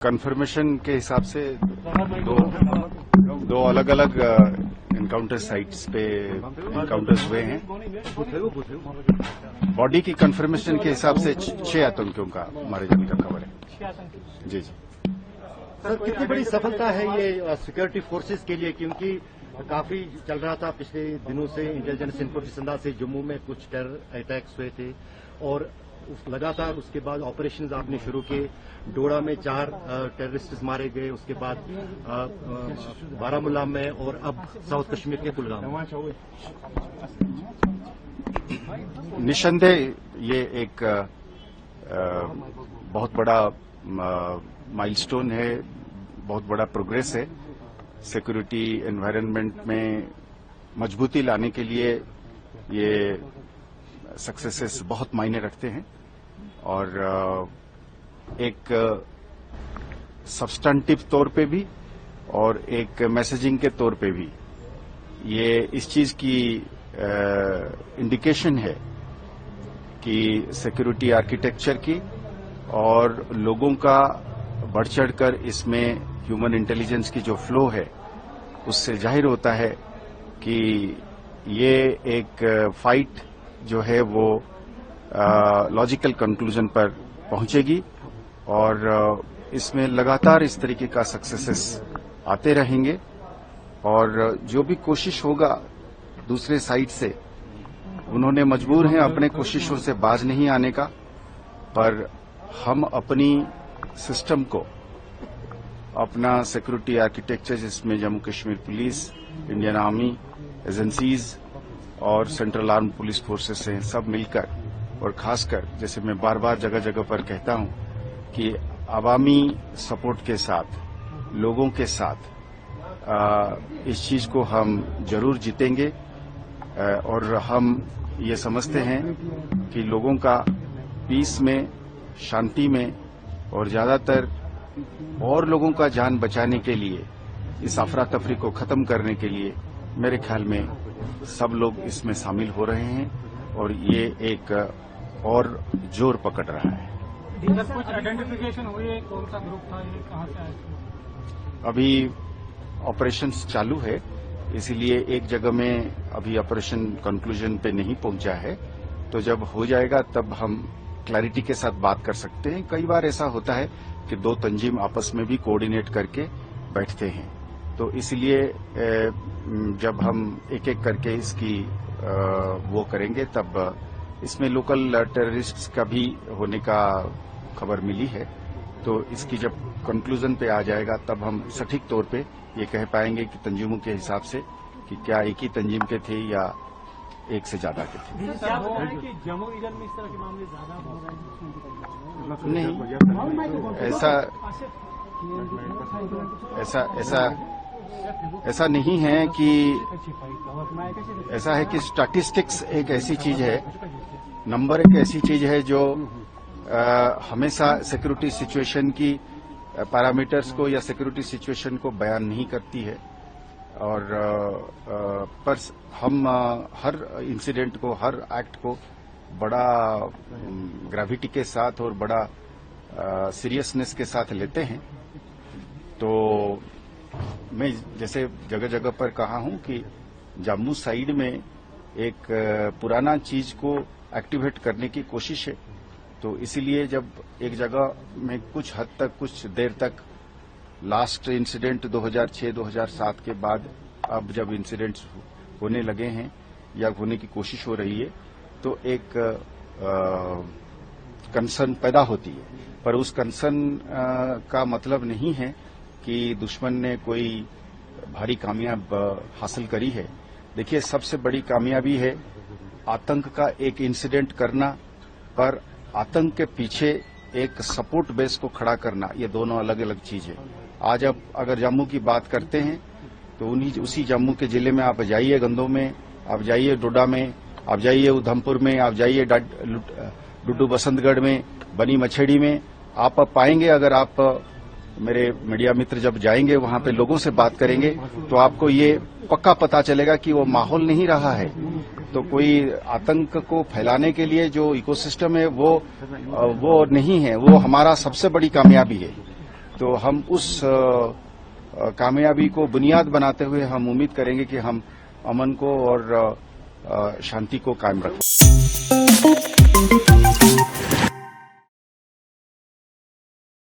Confirmation के हिसाब से दो अलग अलग एनकाउंटर साइट्स पे एनकाउंटर्स हुए हैं। बॉडी की कंफर्मेशन के हिसाब से 6 आतंकियों का मारे जाने का खबर है। जी जी सर, कितनी बड़ी सफलता है ये सिक्योरिटी फोर्सेस के लिए, क्योंकि काफी चल रहा था पिछले दिनों से इंटेलिजेंस इन्फॉर्मेशन से जम्मू में कुछ टेरर अटैक्स हुए थे और लगातार उसके बाद ऑपरेशंस आपने शुरू किए। डोडा में 4 टेररिस्ट मारे गए, उसके बाद बारामूला में और अब साउथ कश्मीर के कुलगाम में। निसंदेह ये एक बहुत बड़ा माइलस्टोन है, बहुत बड़ा प्रोग्रेस है। सिक्योरिटी एनवायरनमेंट में मजबूती लाने के लिए ये सक्सेसेस बहुत मायने रखते हैं और एक सब्सटेंटिव तौर पे भी और एक मैसेजिंग के तौर पे भी ये इस चीज की इंडिकेशन है कि सिक्योरिटी आर्किटेक्चर की और लोगों का बढ़ चढ़कर इसमें ह्यूमन इंटेलिजेंस की जो फ्लो है उससे जाहिर होता है कि ये एक फाइट जो है वो लॉजिकल कंक्लूजन पर पहुंचेगी और इसमें लगातार इस तरीके का सक्सेसेस आते रहेंगे और जो भी कोशिश होगा दूसरे साइड से, उन्होंने मजबूर हैं अपने कोशिशों से बाज नहीं आने का, पर हम अपनी सिस्टम को, अपना सिक्योरिटी आर्किटेक्चर जिसमें Jammu Kashmir police, Indian army, agencies और सेंट्रल आर्म पुलिस फोर्सेस हैं, सब मिलकर और खासकर जैसे मैं बार बार जगह जगह पर कहता हूं कि अवामी सपोर्ट के साथ, लोगों के साथ इस चीज को हम जरूर जीतेंगे और हम ये समझते हैं कि लोगों का पीस में, शांति में और ज्यादातर और लोगों का जान बचाने के लिए, इस अफरा तफरी को खत्म करने के लिए मेरे ख्याल में सब लोग इसमें शामिल हो रहे हैं और ये एक और जोर पकड़ रहा है। कुछ आइडेंटिफिकेशन हुई है, कौन सा ग्रुप था, ये कहां से आया? अभी ऑपरेशंस चालू है, इसीलिए एक जगह में अभी ऑपरेशन कंक्लूजन पे नहीं पहुंचा है। तो जब हो जाएगा तब हम क्लैरिटी के साथ बात कर सकते हैं। कई बार ऐसा होता है कि 2 तंजीम आपस में भी कोऑर्डिनेट करके बैठते हैं, तो इसलिए जब हम एक एक करके इसकी वो करेंगे तब इसमें लोकल टेररिस्ट्स का भी होने का खबर मिली है। तो इसकी जब कंक्लूजन पे आ जाएगा तब हम सटीक तौर पे ये कह पाएंगे कि तंजीमों के हिसाब से कि क्या एक ही तंजीम के थे या एक से ज्यादा के थे। जम्मू रीजन में इस तरह के मामले ज्यादा हो रहे हैं? नहीं, ऐसा नहीं है कि ऐसा है कि स्टैटिस्टिक्स एक ऐसी चीज है, नंबर एक ऐसी चीज है जो हमेशा सिक्योरिटी सिचुएशन की पैरामीटर्स को या सिक्योरिटी सिचुएशन को बयान नहीं करती है और पर हम हर इंसिडेंट को, हर एक्ट को बड़ा ग्रेविटी के साथ और बड़ा सीरियसनेस के साथ लेते हैं। तो मैं जैसे जगह जगह पर कहा हूं कि जम्मू साइड में एक पुराना चीज को एक्टिवेट करने की कोशिश है, तो इसीलिए जब एक जगह में कुछ हद तक, कुछ देर तक, लास्ट इंसिडेंट 2006-2007 के बाद अब जब इंसिडेंट्स होने लगे हैं या होने की कोशिश हो रही है, तो एक कंसर्न पैदा होती है। पर उस कंसर्न का मतलब नहीं है कि दुश्मन ने कोई भारी कामयाब हासिल करी है। देखिए, सबसे बड़ी कामयाबी है आतंक का एक इंसिडेंट करना, पर आतंक के पीछे एक सपोर्ट बेस को खड़ा करना, ये दोनों अलग अलग चीज है। आज आप अगर जम्मू की बात करते हैं तो उसी जम्मू के जिले में आप जाइए, गंदों में आप जाइए, डोडा में आप जाइए, उधमपुर में आप जाइए, डुड्डू बसंतगढ़ में, बनी मछेड़ी में, आप पाएंगे, अगर आप मेरे मीडिया मित्र जब जाएंगे वहां पे लोगों से बात करेंगे तो आपको ये पक्का पता चलेगा कि वो माहौल नहीं रहा है। तो कोई आतंक को फैलाने के लिए जो इकोसिस्टम है वो नहीं है, वो हमारा सबसे बड़ी कामयाबी है। तो हम उस कामयाबी को बुनियाद बनाते हुए हम उम्मीद करेंगे कि हम अमन को और शांति को कायम रखें।